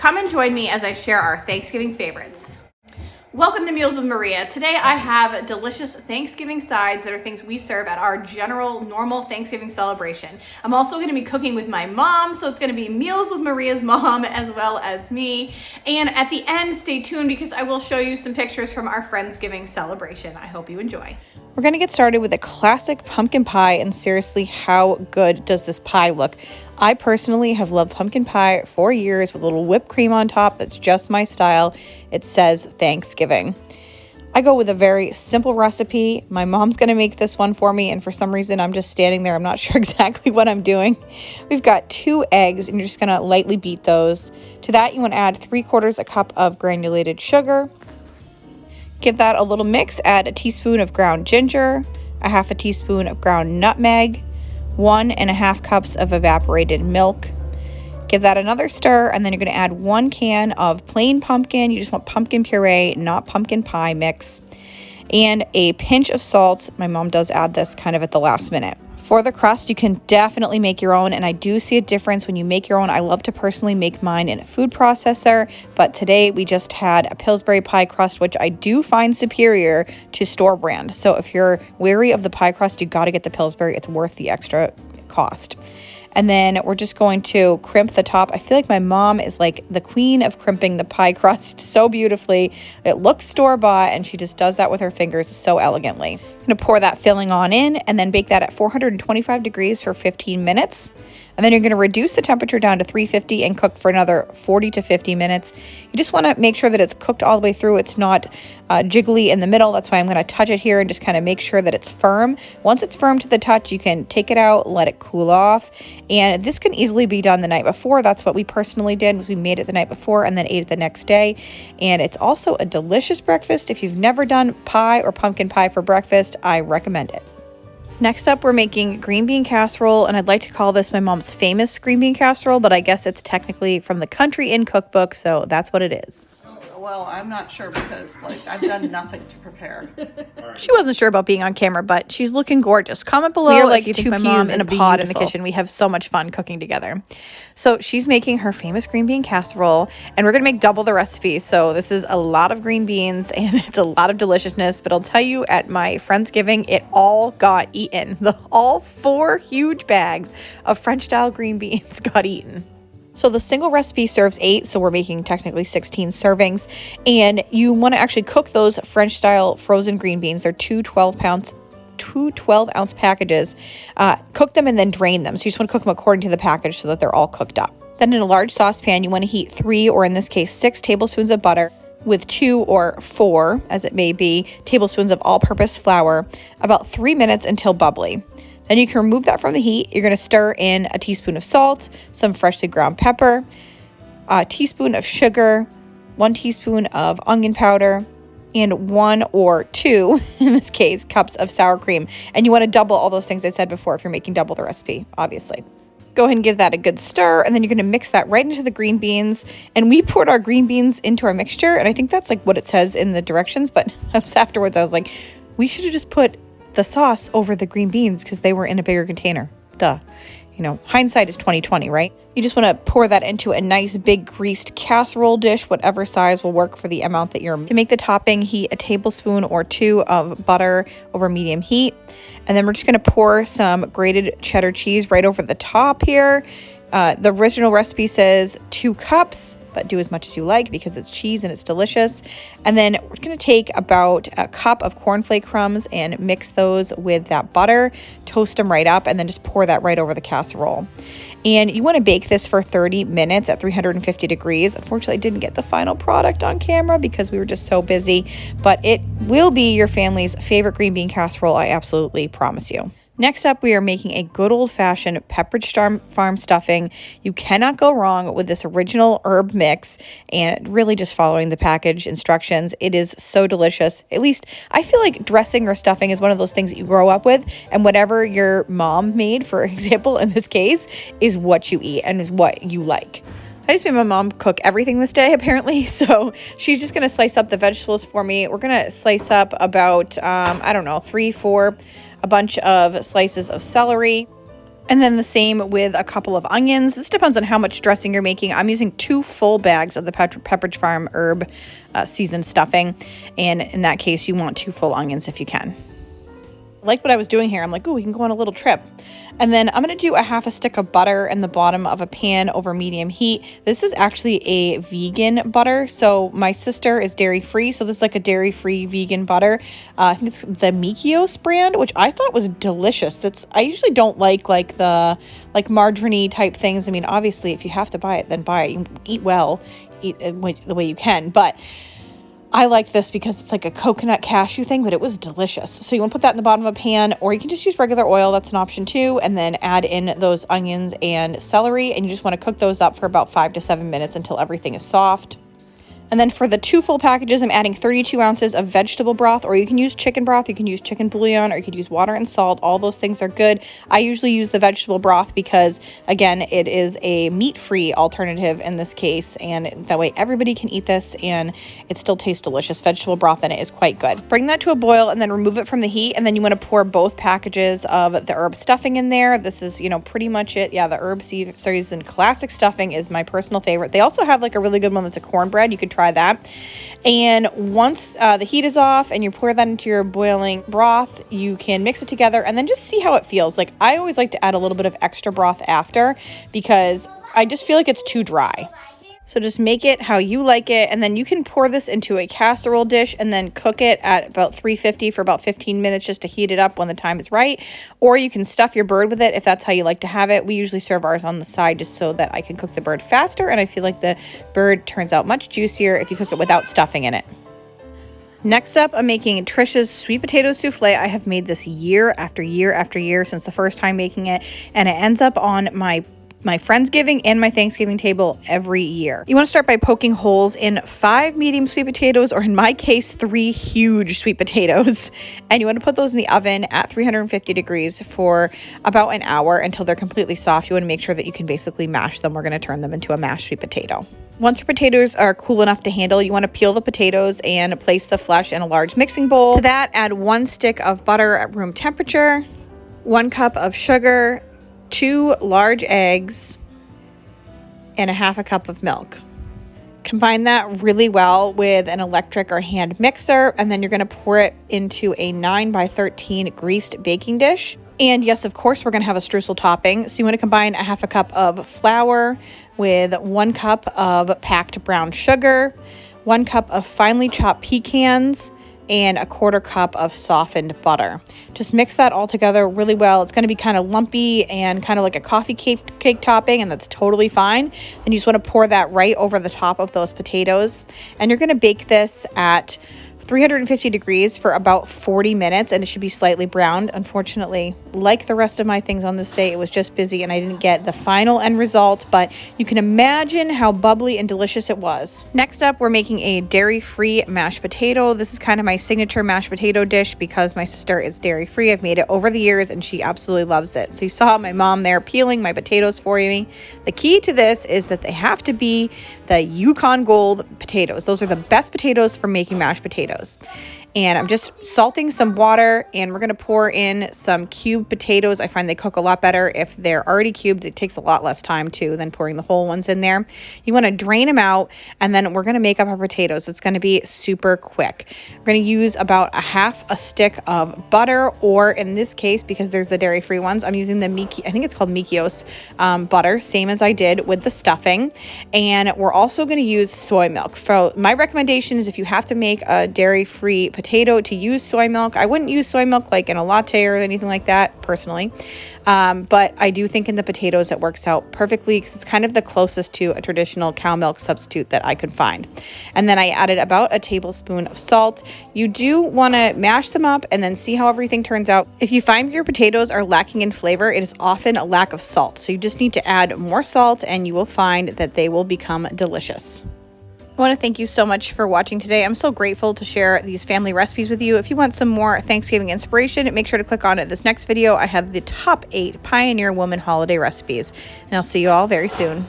Come and join me as I share our Thanksgiving favorites. Welcome to Meals with Maria. Today I have delicious Thanksgiving sides that are things we serve at our normal Thanksgiving celebration. I'm also going to be cooking with my mom, so it's going to be Meals with Maria's mom as well as me. And at the end, stay tuned because I will show you some pictures from our Friendsgiving celebration. I hope you enjoy. We're going to get started with a classic pumpkin pie, and seriously, how good does this pie look? I personally have loved pumpkin pie for years with a little whipped cream on top. That's just my style. It says Thanksgiving. I go with a very simple recipe. My mom's going to make this one for me, and for some reason I'm just standing there. I'm not sure exactly what I'm doing. We've got 2 eggs, and you're just going to lightly beat those. To that, you want to add 3/4 a cup of granulated sugar. Give that a little mix. Add a teaspoon of ground ginger, a 1/2 teaspoon of ground nutmeg, 1.5 cups of evaporated milk. Give that another stir, and then you're going to add 1 can of plain pumpkin. You just want pumpkin puree, not pumpkin pie mix. And a pinch of salt. My mom does add this kind of at the last minute. For the crust, you can definitely make your own, and I do see a difference when you make your own. I love to personally make mine in a food processor, but today we just had a Pillsbury pie crust, which I do find superior to store brand. So if you're wary of the pie crust, you got to get the Pillsbury. It's worth the extra cost. And then we're just going to crimp the top. I feel like my mom is like the queen of crimping the pie crust so beautifully. It looks store-bought, and she just does that with her fingers so elegantly. I'm going to pour that filling on in and then bake that at 425 degrees for 15 minutes. And then you're going to reduce the temperature down to 350 and cook for another 40 to 50 minutes. You just want to make sure that it's cooked all the way through. It's not jiggly in the middle. That's why I'm going to touch it here and just kind of make sure that it's firm. Once it's firm to the touch, you can take it out, let it cool off. And this can easily be done the night before. That's what we personally did, was we made it the night before and then ate it the next day. And it's also a delicious breakfast. If you've never done pie or pumpkin pie for breakfast, I recommend it. Next up, we're making green bean casserole, and I'd like to call this my mom's famous green bean casserole, but I guess it's technically from the Country Inn cookbook, so that's what it is. Well, I'm not sure because, I've done nothing to prepare. She wasn't sure about being on camera, but she's looking gorgeous. Comment below We are like if you two think my mom peas in a is pod in the beautiful. kitchen. We have so much fun cooking together. So she's making her famous green bean casserole, and we're going to make double the recipe. So this is a lot of green beans, and it's a lot of deliciousness. But I'll tell you, at my Friendsgiving, it all got eaten. All 4 huge bags of French-style green beans got eaten. So the single recipe serves 8, so we're making technically 16 servings. And you want to actually cook those French-style frozen green beans. They're 2 12-ounce packages. Cook them and then drain them. So you just want to cook them according to the package so that they're all cooked up. Then in a large saucepan, you want to heat 3, or in this case 6 tablespoons of butter with 2 or 4, as it may be, tablespoons of all-purpose flour, about 3 minutes until bubbly. Then you can remove that from the heat. You're going to stir in a teaspoon of salt, some freshly ground pepper, a teaspoon of sugar, 1 teaspoon of onion powder, and 1 or 2, in this case, cups of sour cream. And you want to double all those things I said before if you're making double the recipe, obviously. Go ahead and give that a good stir, and then you're going to mix that right into the green beans. And we poured our green beans into our mixture, and I think that's like what it says in the directions, but afterwards I was like, we should have just put the sauce over the green beans because they were in a bigger container. Duh. You know, hindsight is 20/20, right? You just want to pour that into a nice big greased casserole dish, whatever size will work for the amount that you're. To make the topping, heat a tablespoon or 2 of butter over medium heat. And then we're just going to pour some grated cheddar cheese right over the top here. The original recipe says 2 cups, but do as much as you like because it's cheese and it's delicious. And then we're going to take about a cup of cornflake crumbs and mix those with that butter, toast them right up, and then just pour that right over the casserole. And you want to bake this for 30 minutes at 350 degrees. Unfortunately, I didn't get the final product on camera because we were just so busy, but it will be your family's favorite green bean casserole, I absolutely promise you. Next up, we are making a good old-fashioned Pepperidge Farm stuffing. You cannot go wrong with this original herb mix and really just following the package instructions. It is so delicious. At least I feel like dressing or stuffing is one of those things that you grow up with, and whatever your mom made, for example, in this case, is what you eat and is what you like. I just made my mom cook everything this day, apparently. So she's just going to slice up the vegetables for me. We're going to slice up about, 3, 4, a bunch of slices of celery. And then the same with a couple of onions. This depends on how much dressing you're making. I'm using 2 full bags of the Pepperidge Farm herb seasoned stuffing. And in that case, you want 2 full onions if you can. Like what I was doing here, I'm like, oh, we can go on a little trip. And then I'm going to do a half a stick of butter in the bottom of a pan over medium heat. This is actually a vegan butter. So my sister is dairy free. So this is like a dairy free vegan butter. I think it's the Mikios brand, which I thought was delicious. I usually don't like the margarine-y type things. I mean, obviously if you have to buy it, then buy it. You eat well, eat the way you can. But I like this because it's like a coconut cashew thing, but it was delicious. So you want to put that in the bottom of a pan, or you can just use regular oil. That's an option too. And then add in those onions and celery, and you just want to cook those up for about 5 to 7 minutes until everything is soft. And then for the 2 full packages, I'm adding 32 ounces of vegetable broth, or you can use chicken broth, you can use chicken bouillon, or you could use water and salt. All those things are good. I usually use the vegetable broth because, again, it is a meat-free alternative in this case, and that way everybody can eat this, and it still tastes delicious. Vegetable broth in it is quite good. Bring that to a boil, and then remove it from the heat, and then you want to pour both packages of the herb stuffing in there. This is, pretty much it. Yeah, the herb seasoned classic stuffing is my personal favorite. They also have like a really good one that's a cornbread. You could try that. And once the heat is off and you pour that into your boiling broth, you can mix it together and then just see how it feels. Like, I always like to add a little bit of extra broth after because I just feel like it's too dry. So just make it how you like it, and then you can pour this into a casserole dish and then cook it at about 350 for about 15 minutes just to heat it up when the time is right. Or you can stuff your bird with it if that's how you like to have it. We usually serve ours on the side just so that I can cook the bird faster, and I feel like the bird turns out much juicier if you cook it without stuffing in it. Next up, I'm making Trisha's sweet potato souffle. I have made this year after year after year since the first time making it, and it ends up on my Friendsgiving and my Thanksgiving table every year. You want to start by poking holes in 5 medium sweet potatoes, or in my case, 3 huge sweet potatoes. And you want to put those in the oven at 350 degrees for about an hour until they're completely soft. You want to make sure that you can basically mash them. We're going to turn them into a mashed sweet potato. Once your potatoes are cool enough to handle, you want to peel the potatoes and place the flesh in a large mixing bowl. To that, add 1 stick of butter at room temperature, 1 cup of sugar, 2 large eggs, and a half a cup of milk. Combine that really well with an electric or hand mixer, and then you're going to pour it into a 9x13 greased baking dish. And yes, of course, we're going to have a streusel topping. So you want to combine a half a cup of flour with 1 cup of packed brown sugar, 1 cup of finely chopped pecans, and a 1/4 cup of softened butter. Just mix that all together really well. It's going to be kind of lumpy and kind of like a coffee cake topping, and that's totally fine. Then you just want to pour that right over the top of those potatoes. And you're going to bake this at 350 degrees for about 40 minutes, and it should be slightly browned. Unfortunately, like the rest of my things on this day, it was just busy and I didn't get the final end result, but you can imagine how bubbly and delicious it was. Next up, we're making a dairy-free mashed potato. This is kind of my signature mashed potato dish because my sister is dairy-free. I've made it over the years and she absolutely loves it. So you saw my mom there peeling my potatoes for me. The key to this is that they have to be the Yukon Gold potatoes. Those are the best potatoes for making mashed potatoes. And I'm just salting some water, and we're going to pour in some cubed potatoes. I find they cook a lot better if they're already cubed. It takes a lot less time too than pouring the whole ones in there. You want to drain them out, and then we're going to make up our potatoes. It's going to be super quick. We're going to use about a half a stick of butter, or in this case, because there's the dairy-free ones, I'm using the I think it's called Mikios butter, same as I did with the stuffing. And we're also going to use soy milk. So my recommendation is if you have to make a dairy-free potato, to use soy milk. I wouldn't use soy milk like in a latte or anything like that personally, but I do think in the potatoes it works out perfectly because it's kind of the closest to a traditional cow milk substitute that I could find. And then I added about a tablespoon of salt. You do want to mash them up and then see how everything turns out. If you find your potatoes are lacking in flavor, it is often a lack of salt. So you just need to add more salt and you will find that they will become delicious. I want to thank you so much for watching today. I'm so grateful to share these family recipes with you. If you want some more Thanksgiving inspiration, make sure to click on it. This next video, I have the top 8 Pioneer Woman holiday recipes, and I'll see you all very soon.